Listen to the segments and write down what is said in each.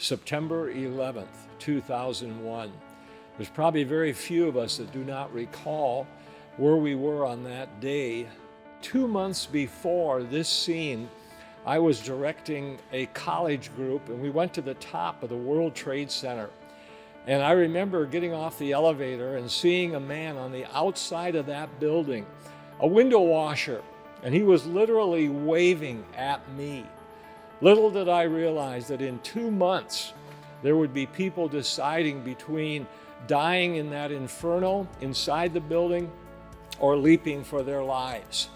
September 11th, 2001. There's probably very few of us that do not recall where we were on that day. 2 months before this scene, I was directing a college group, and we went to the top of the World Trade Center. And I remember getting off the elevator and seeing a man on the outside of that building, a window washer, and he was literally waving at me. Little did I realize that in 2 months, there would be people deciding between dying in that inferno inside the building or leaping for their lives.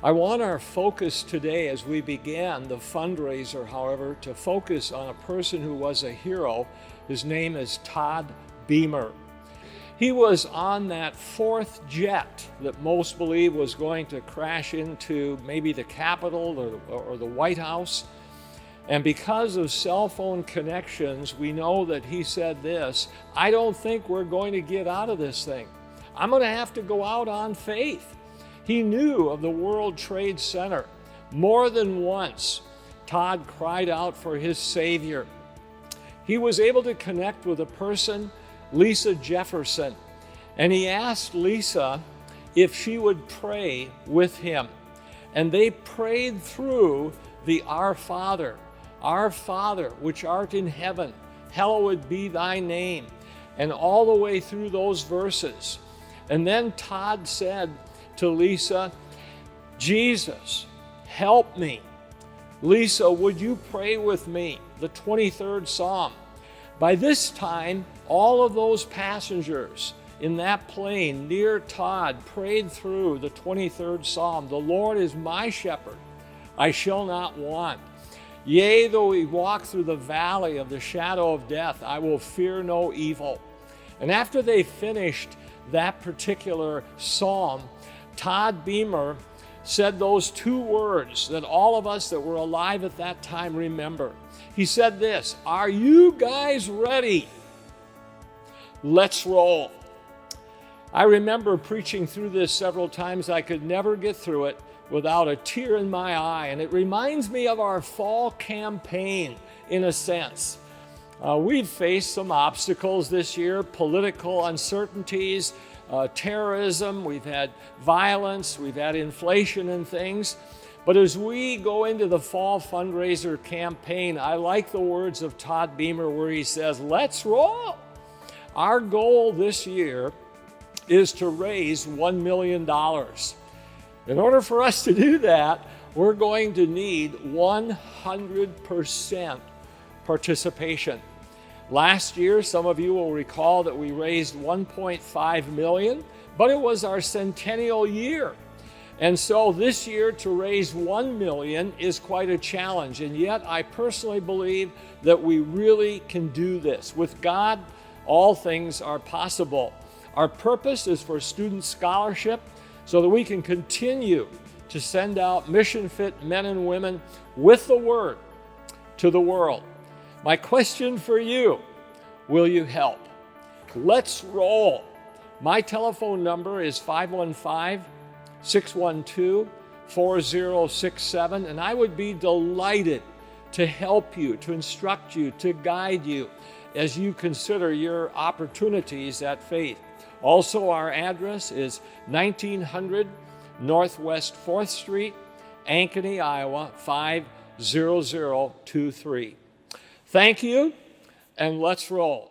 I want our focus today, as we began the fundraiser, however, to focus on a person who was a hero. His name is Todd Beamer. He was on that fourth jet that most believe was going to crash into maybe the Capitol or the White House. And because of cell phone connections, we know that he said this: "I don't think we're going to get out of this thing. I'm going to have to go out on faith." He knew of the World Trade Center. More than once, Todd cried out for his Savior. He was able to connect with a person, Lisa Jefferson, and he asked Lisa if she would pray with him. And they prayed through the Our Father, which art in heaven, hallowed be thy name, and all the way through those verses. And then Todd said to Lisa, "Jesus, help me." "Lisa, would you pray with me the 23rd Psalm?" By this time, all of those passengers in that plane near Todd prayed through the 23rd Psalm. "The Lord is my shepherd, I shall not want. Yea, though we walk through the valley of the shadow of death, I will fear no evil." And after they finished that particular psalm, Todd Beamer said those two words that all of us that were alive at that time remember. He said this: "Are you guys ready? Let's roll." I remember preaching through this several times. I could never get through it without a tear in my eye. And it reminds me of our fall campaign in a sense. We've faced some obstacles this year, political uncertainties, terrorism, we've had violence, we've had inflation and things. But as we go into the fall fundraiser campaign, I like the words of Todd Beamer where he says, "Let's roll." Our goal this year is to raise $1 million. In order for us to do that, we're going to need 100% participation. Last year, some of you will recall that we raised $1.5 million, but it was our centennial year. And so this year to raise $1 million is quite a challenge. And yet I personally believe that we really can do this. With God, all things are possible. Our purpose is for student scholarship so that we can continue to send out mission-fit men and women with the Word to the world. My question for you: will you help? Let's roll. My telephone number is 515-612-4067, and I would be delighted to help you, to instruct you, to guide you as you consider your opportunities at Faith. Also, our address is 1900 Northwest 4th Street, Ankeny, Iowa, 50023. Thank you, and let's roll.